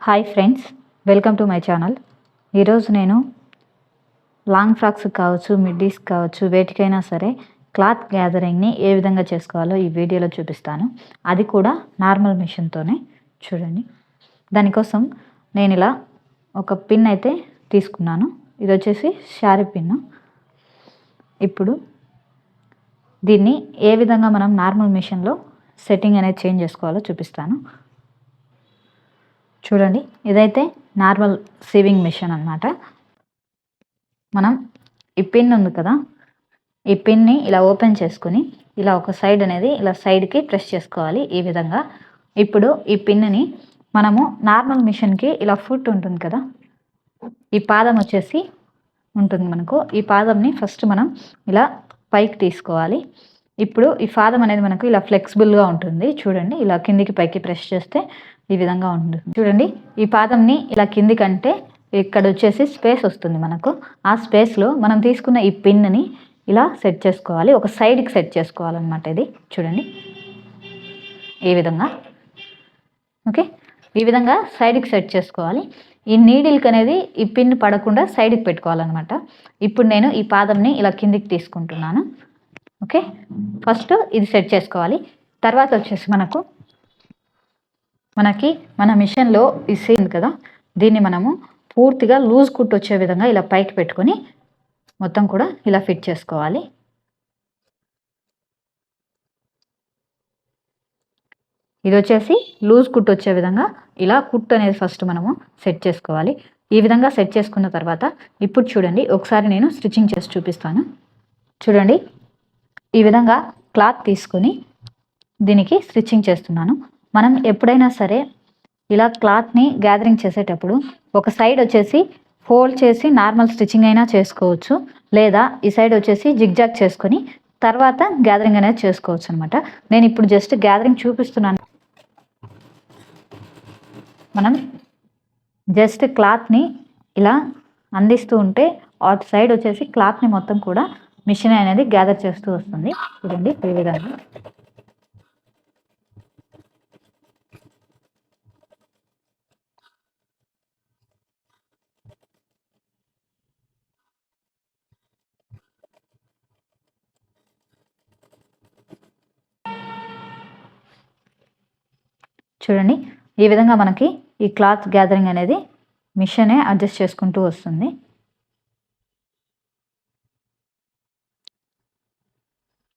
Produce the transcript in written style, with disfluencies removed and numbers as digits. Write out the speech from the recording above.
Hi friends, welcome to my channel. ఈరోజు నేను long frocks కావచ్చు, మిడ్డీస్ కావచ్చు, వేటికైనా సరే క్లాత్ గ్యాదరింగ్ని ఏ విధంగా చేసుకోవాలో ఈ వీడియోలో చూపిస్తాను. అది కూడా నార్మల్ మిషన్తోనే. చూడండి, దానికోసం నేను ఇలా ఒక పిన్ అయితే తీసుకున్నాను. ఇది వచ్చేసి షారీ పిన్. ఇప్పుడు దీన్ని ఏ విధంగా మనం నార్మల్ మిషన్లో సెట్టింగ్ అనేది చేంజ్ చేసుకోవాలో చూపిస్తాను. చూడండి, ఇదైతే నార్మల్ సీవింగ్ మిషన్ అన్నమాట. మనం ఈ పిన్ ఉంది కదా, ఈ పిన్ని ఇలా ఓపెన్ చేసుకుని ఇలా ఒక సైడ్ అనేది ఇలా సైడ్కి ప్రెస్ చేసుకోవాలి ఈ విధంగా. ఇప్పుడు ఈ పిన్ని మనము నార్మల్ మిషన్కి ఇలా ఫుట్ ఉంటుంది కదా, ఈ పాదం వచ్చేసి ఉంటుంది మనకు. ఈ పాదంని ఫస్ట్ మనం ఇలా పైకి తీసుకోవాలి. ఇప్పుడు ఈ పాదం అనేది మనకు ఇలా ఫ్లెక్సిబుల్గా ఉంటుంది. చూడండి, ఇలా కిందికి పైకి ప్రెస్ చేస్తే ఈ విధంగా ఉంటుంది. చూడండి, ఈ పాదంని ఇలా కిందికంటే ఇక్కడ వచ్చేసి స్పేస్ వస్తుంది మనకు. ఆ స్పేస్లో మనం తీసుకున్న ఈ పిన్ని ఇలా సెట్ చేసుకోవాలి, ఒక సైడ్కి సెట్ చేసుకోవాలన్నమాట. ఇది చూడండి, ఈ విధంగా. ఓకే, ఈ విధంగా సైడ్కి సెట్ చేసుకోవాలి. ఈ నీడిల్కి అనేది ఈ పిన్ పడకుండా సైడ్కి పెట్టుకోవాలన్నమాట. ఇప్పుడు నేను ఈ పాదంని ఇలా కిందికి తీసుకుంటున్నాను. ఓకే, ఫస్ట్ ఇది సెట్ చేసుకోవాలి. తర్వాత వచ్చేసి మనకి మన మిషన్లో ఈ సీన్ కదా, దీన్ని మనము పూర్తిగా లూజ్ కుట్టు వచ్చే విధంగా ఇలా పైకి పెట్టుకొని మొత్తం కూడా ఇలా ఫిట్ చేసుకోవాలి. ఇది వచ్చేసి లూజ్ కుట్టు వచ్చే విధంగా ఇలా కుట్టు అనేది ఫస్ట్ మనము సెట్ చేసుకోవాలి. ఈ విధంగా సెట్ చేసుకున్న తర్వాత ఇప్పుడు చూడండి, ఒకసారి నేను స్టిచ్చింగ్ చేసి చూపిస్తాను. చూడండి, ఈ విధంగా క్లాత్ తీసుకొని దీనికి స్టిచ్చింగ్ చేస్తున్నాను. మనం ఎప్పుడైనా సరే ఇలా క్లాత్ని గ్యాదరింగ్ చేసేటప్పుడు ఒక సైడ్ వచ్చేసి ఫోల్డ్ చేసి నార్మల్ స్టిచ్చింగ్ అయినా చేసుకోవచ్చు, లేదా ఈ సైడ్ వచ్చేసి జిగ్జాగ్ చేసుకొని తర్వాత గ్యాదరింగ్ అనేది చేసుకోవచ్చు అనమాట. నేను ఇప్పుడు జస్ట్ గ్యాదరింగ్ చూపిస్తున్నాను. మనం జస్ట్ క్లాత్ని ఇలా అందిస్తూ ఉంటే అటు సైడ్ వచ్చేసి క్లాత్ని మొత్తం కూడా మిషన్ అనేది గ్యాదర్ చేస్తూ వస్తుంది. చూడండి, ఈ విధంగా. చూడండి, ఈ విధంగా మనకి ఈ క్లాత్ గ్యాదరింగ్ అనేది మిషనే అడ్జస్ట్ చేసుకుంటూ వస్తుంది.